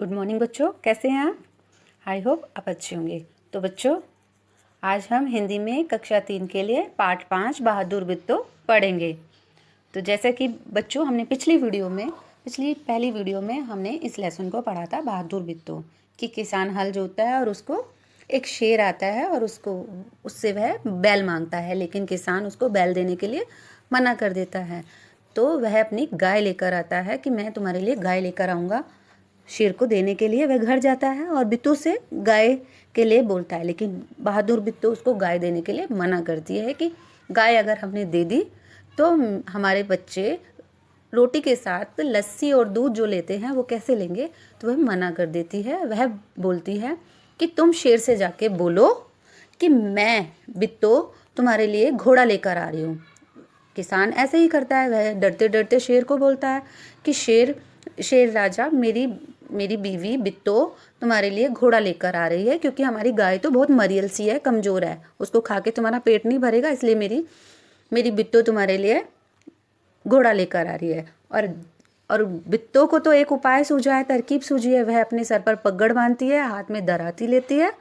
Good morning बच्चों, कैसे हैं आप? आई होप आप अच्छे होंगे। तो बच्चों, आज हम हिंदी में कक्षा 3 के लिए पाठ 5 बहादुर बिट्टो पढ़ेंगे। तो जैसे कि बच्चों, हमने पिछली पहली वीडियो में हमने इस लेसन को पढ़ा था, बहादुर बिट्टो, कि किसान हल जोतता है और उसको एक शेर आता है और उससे वह बैल मांगता है, लेकिन किसान उसको बैल देने के लिए मना कर देता है। तो वह अपनी गाय लेकर आता है कि मैं तुम्हारे लिए गाय लेकर आऊँगा। शेर को देने के लिए वह घर जाता है और बिट्टू से गाय के लिए बोलता है, लेकिन बहादुर बिट्टू उसको गाय देने के लिए मना करती है कि गाय अगर हमने दे दी तो हमारे बच्चे रोटी के साथ लस्सी और दूध जो लेते हैं वो कैसे लेंगे। तो वह मना कर देती है। वह बोलती है कि तुम शेर से जाके बोलो कि मैं बिट्टू तुम्हारे लिए घोड़ा लेकर आ रही हूँ। किसान ऐसे ही करता है, वह डरते डरते शेर को बोलता है कि शेर राजा, मेरी बीवी बिट्टो तुम्हारे लिए घोड़ा लेकर आ रही है, क्योंकि हमारी गाय तो बहुत मरियल सी है, कमज़ोर है, उसको खा के तुम्हारा पेट नहीं भरेगा, इसलिए मेरी बिट्टो तुम्हारे लिए घोड़ा लेकर आ रही है। और बिट्टो को तो एक उपाय सूझा है, तरकीब सूझी है। वह अपने सर पर पगड़ बांधती है, हाथ में दराती लेती है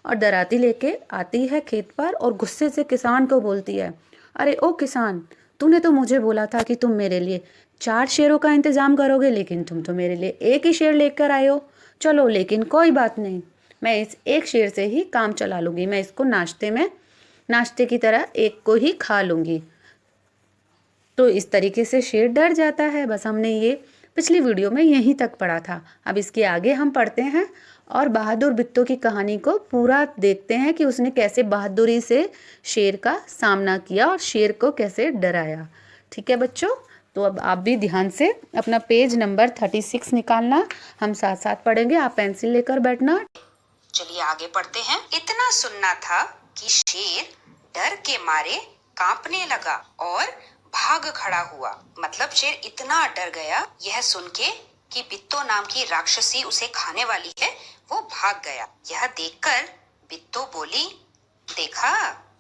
और दराती लेके आती है खेत पर और गुस्से से किसान को बोलती है, अरे ओ किसान, तूने तो मुझे बोला था कि तुम मेरे लिए 4 शेरों का इंतज़ाम करोगे, लेकिन तुम तो मेरे लिए एक ही शेर लेकर आए हो। चलो, लेकिन कोई बात नहीं, मैं इस एक शेर से ही काम चला लूँगी। मैं इसको नाश्ते की तरह एक को ही खा लूँगी। तो इस तरीके से शेर डर जाता है। बस हमने ये पिछली वीडियो में यहीं तक पढ़ा था। अब इसके आगे हम पढ़ते हैं और बहादुर बिट्टो की कहानी को पूरा देखते हैं कि उसने कैसे बहादुरी से शेर का सामना किया और शेर को कैसे डराया। ठीक है बच्चों, तो अब आप भी ध्यान से अपना पेज नंबर 36 निकालना, हम साथ साथ पढ़ेंगे। आप पेंसिल लेकर बैठना। चलिए आगे पढ़ते हैं। इतना सुनना था कि शेर डर के मारे कांपने लगा और भाग खड़ा हुआ। मतलब शेर इतना डर गया यह सुन के कि बिट्टो नाम की राक्षसी उसे खाने वाली है, वो भाग गया। यह देखकर बिट्टो बोली, देखा,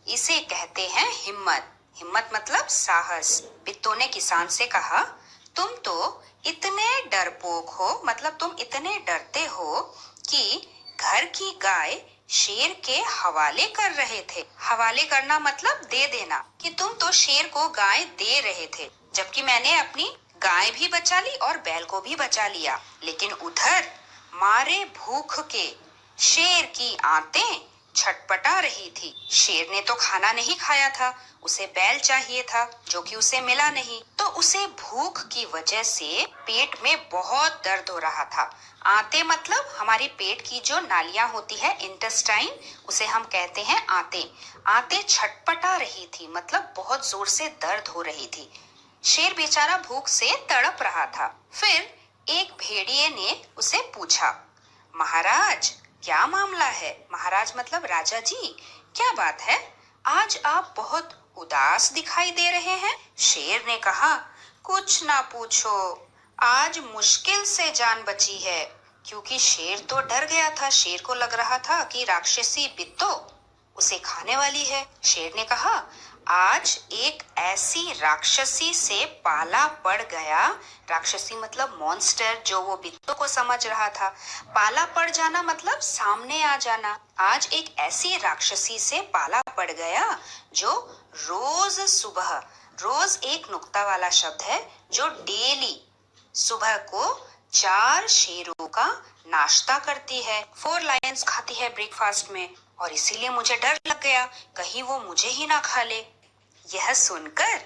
इसे कहते हैं हिम्मत। हिम्मत मतलब साहस। बिट्टो ने किसान से कहा, तुम तो इतने डरपोक हो, मतलब तुम इतने डरते हो कि घर की गाय शेर के हवाले कर रहे थे। हवाले करना मतलब दे देना, कि तुम तो शेर को गाय दे रहे थे, जबकि मैंने अपनी गाय भी बचा ली और बैल को भी बचा लिया। लेकिन उधर मारे भूख के शेर की आंतें छटपटा रही थी। शेर ने तो खाना नहीं खाया था, उसे बैल चाहिए था, जो कि उसे मिला नहीं। तो उसे भूख की वजह से पेट में बहुत दर्द हो रहा था। आंतें मतलब हमारी पेट की जो नालियां होती है, इंटेस्टाइन, उसे हम कहते हैं आंतें। आंतें छटपटा रही थी, मतलब बहुत जोर से दर्द हो रही थी। शेर बेचारा भूख से तड़प रहा था। फिर एक भेड़िए ने उसे पूछा, महाराज, क्या मामला है? महाराज मतलब राजा जी, क्या बात है? आज आप बहुत उदास दिखाई दे रहे हैं। शेर ने कहा, कुछ ना पूछो, आज मुश्किल से जान बची है, क्योंकि शेर तो डर गया था। शेर को लग रहा था कि राक्षसी बिट्टो उसे खाने वाली है। शेर ने कहा, आज एक ऐसी राक्षसी से पाला पड़ गया। राक्षसी मतलब मॉन्स्टर, जो वो बिट्टो को समझ रहा था। पाला पड़ जाना मतलब सामने आ जाना। आज एक ऐसी राक्षसी से पाला पड़ गया जो रोज सुबह, रोज एक नुक्ता वाला शब्द है, जो डेली सुबह को 4 शेरों का नाश्ता करती है, 4 लायंस खाती है ब्रेकफास्ट में, और इसीलिए मुझे डर लग गया कहीं वो मुझे ही ना खा ले। यह सुनकर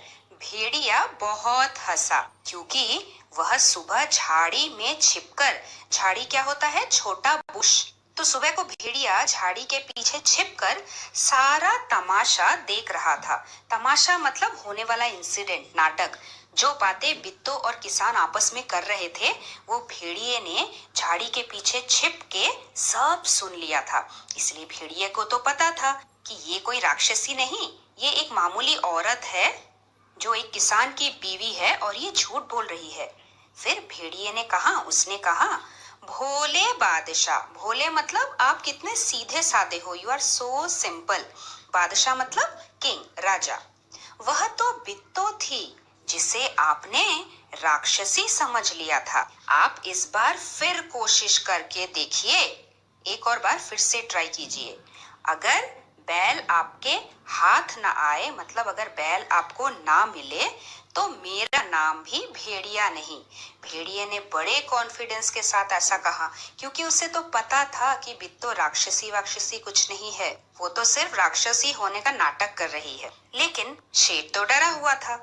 भेड़िया बहुत हंसा, क्योंकि वह सुबह झाड़ी में छिपकर, झाड़ी क्या होता है? छोटा बुश। तो सुबह को भेड़िया झाड़ी के पीछे छिपकर सारा तमाशा देख रहा था। तमाशा मतलब होने वाला इंसिडेंट, नाटक। जो बातें बिट्टो और किसान आपस में कर रहे थे, वो भेड़िए ने झाड़ी के पीछे छिप के सब सुन लिया था। इसलिए भेड़िए को तो पता था कि ये कोई राक्षसी नहीं, ये एक मामूली औरत है जो एक किसान की बीवी है और ये झूठ बोल रही है। फिर भेड़िए ने कहा, उसने कहा, भोले बादशाह। भोले मतलब आप कितने सीधे साधे हो, यू आर सो सिंपल। बादशाह मतलब किंग, राजा। वह तो बिट्टो थी जिसे आपने राक्षसी समझ लिया था। आप इस बार फिर कोशिश करके देखिए, एक और बार फिर से ट्राई कीजिए। अगर बैल आपके हाथ ना आए, मतलब अगर बैल आपको ना मिले, तो मेरा नाम भी भेड़िया नहीं। भेड़िए ने बड़े कॉन्फिडेंस के साथ ऐसा कहा, क्योंकि उसे तो पता था कि बिट्टो राक्षसी वाक्षसी कुछ नहीं है, वो तो सिर्फ राक्षसी होने का नाटक कर रही है। लेकिन शेर तो डरा हुआ था।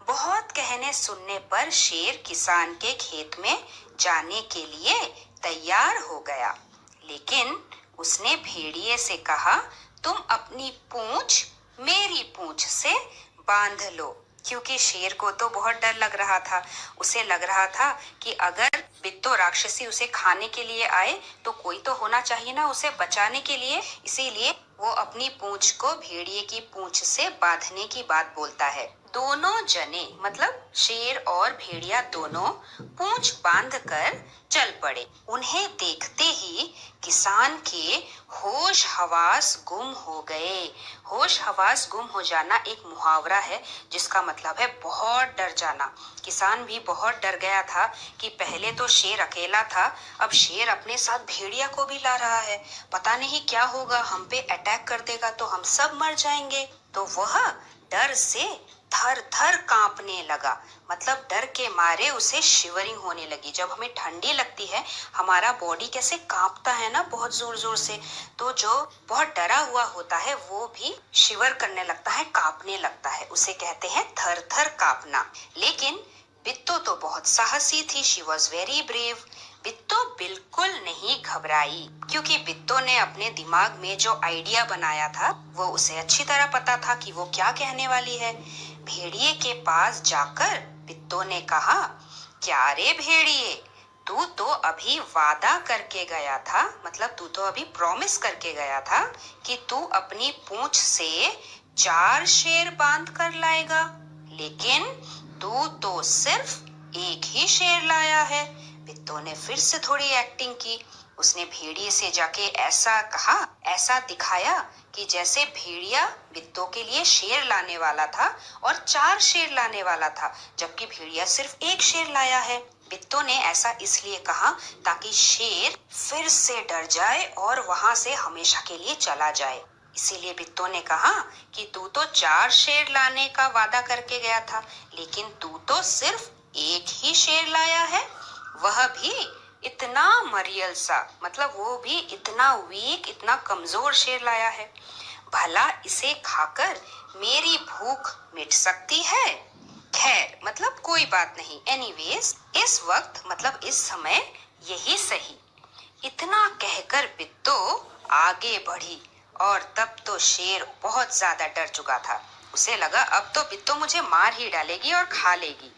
बहुत कहने सुनने पर शेर किसान के खेत में जाने के लिए तैयार हो गया, लेकिन उसने भेड़िए से कहा, तुम अपनी पूंछ मेरी पूंछ से बांध लो, क्योंकि शेर को तो बहुत डर लग रहा था। उसे लग रहा था कि अगर बिट्टो राक्षसी उसे खाने के लिए आए तो कोई तो होना चाहिए ना उसे बचाने के लिए। इसीलिए वो अपनी पूंछ को भेड़िए की पूंछ से बांधने की बात बोलता है। दोनों जने, मतलब शेर और भेड़िया दोनों, पूंछ बांधकर चल पड़े। उन्हें देखते ही किसान के होश हवास गुम हो गए। होश हवास गुम हो जाना एक मुहावरा है, जिसका मतलब है बहुत डर जाना। किसान भी बहुत डर गया था कि पहले तो शेर अकेला था, अब शेर अपने साथ भेड़िया को भी ला रहा है। पता नहीं क्या होगा, हम पे अटैक कर देगा तो हम सब मर जाएंगे। तो वह डर से थर थर कांपने लगा, मतलब डर के मारे उसे शिवरिंग होने लगी। जब हमें ठंडी लगती है, हमारा बॉडी कैसे कांपता है ना, बहुत जोर जोर से। तो जो बहुत डरा हुआ होता है वो भी शिवर करने लगता है, कांपने लगता है। उसे कहते हैं थर थर कांपना। लेकिन बिट्टो तो बहुत साहसी थी, she was very brave. Bitto बिल्कुल नहीं घबराई, क्योंकि बिट्टो ने अपने दिमाग में जो आइडिया बनाया था वो उसे अच्छी तरह पता था कि वो क्या कहने वाली है। भेड़िए के पास जाकर बिट्टो ने कहा, क्या रे भेड़िए, तू तो अभी वादा करके गया था, मतलब तू तो अभी प्रॉमिस करके गया था कि तू अपनी पूंछ से 4 शेर बांध कर लाएगा, लेकिन तू तो सिर्फ एक ही शेर लाया है। बिट्टो ने फिर से थोड़ी एक्टिंग की। उसने भेड़िए से जाके ऐसा कहा, ऐसा दिखाया कि जैसे भेड़िया बिट्टो के लिए शेर लाने वाला था और 4 शेर लाने वाला था, जबकि भेड़िया सिर्फ एक शेर लाया है। बिट्टो ने ऐसा इसलिए कहा ताकि शेर फिर से डर जाए और वहां से हमेशा के लिए चला जाए। इसीलिए बिट्टो ने कहा कि तू तो 4 शेर लाने का वादा करके गया था, लेकिन तू तो सिर्फ एक ही शेर लाया है, वह भी इतना मरियल सा, मतलब वो भी इतना वीक, इतना कमजोर शेर लाया है। भला इसे खाकर मेरी भूख मिट सकती है? खैर, मतलब कोई बात नहीं। एनीवेज, इस वक्त, मतलब इस समय यही सही। इतना कहकर बिट्टो आगे बढ़ी, और तब तो शेर बहुत ज्यादा डर चुका था। उसे लगा अब तो बिट्टो मुझे मार ही डालेगी और खा लेगी।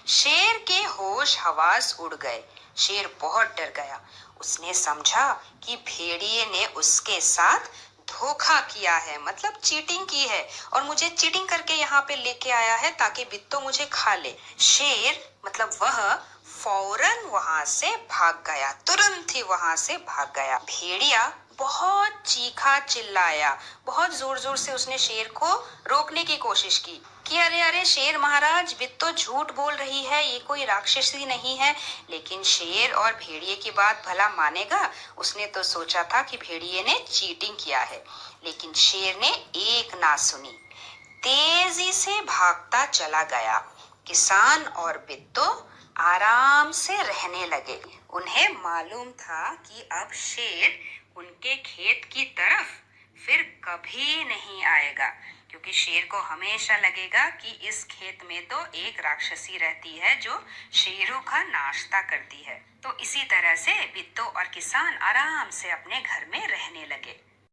शेर के होश हवास उड़ गए। शेर बहुत डर गया। उसने समझा कि भेड़िए ने उसके साथ धोखा किया है, मतलब चीटिंग की है, और मुझे चीटिंग करके यहाँ पे लेके आया है ताकि बिट्टो मुझे खा ले। शेर, मतलब वह फौरन वहां से भाग गया, तुरंत ही वहां से भाग गया। भेड़िया बहुत चीखा चिल्लाया, बहुत जोर जोर से उसने शेर को रोकने की कोशिश की कि अरे अरे शेर महाराज, बिट्टो झूठ बोल रही है, ये कोई राक्षसी नहीं है। लेकिन शेर और भेड़िए की बात भला मानेगा? उसने तो सोचा था कि भेड़िए ने चीटिंग किया है, लेकिन शेर ने एक ना सुनी, तेजी से भागता चला गया। किसान और बिट्टो आराम से रहने लगे। उन्हें मालूम था कि अब शेर उनके खेत की तरफ फिर कभी नहीं आएगा, क्योंकि शेर को हमेशा लगेगा कि इस खेत में तो एक राक्षसी रहती है जो शेरों का नाश्ता करती है। तो इसी तरह से बिट्टो और किसान आराम से अपने घर में रहने लगे।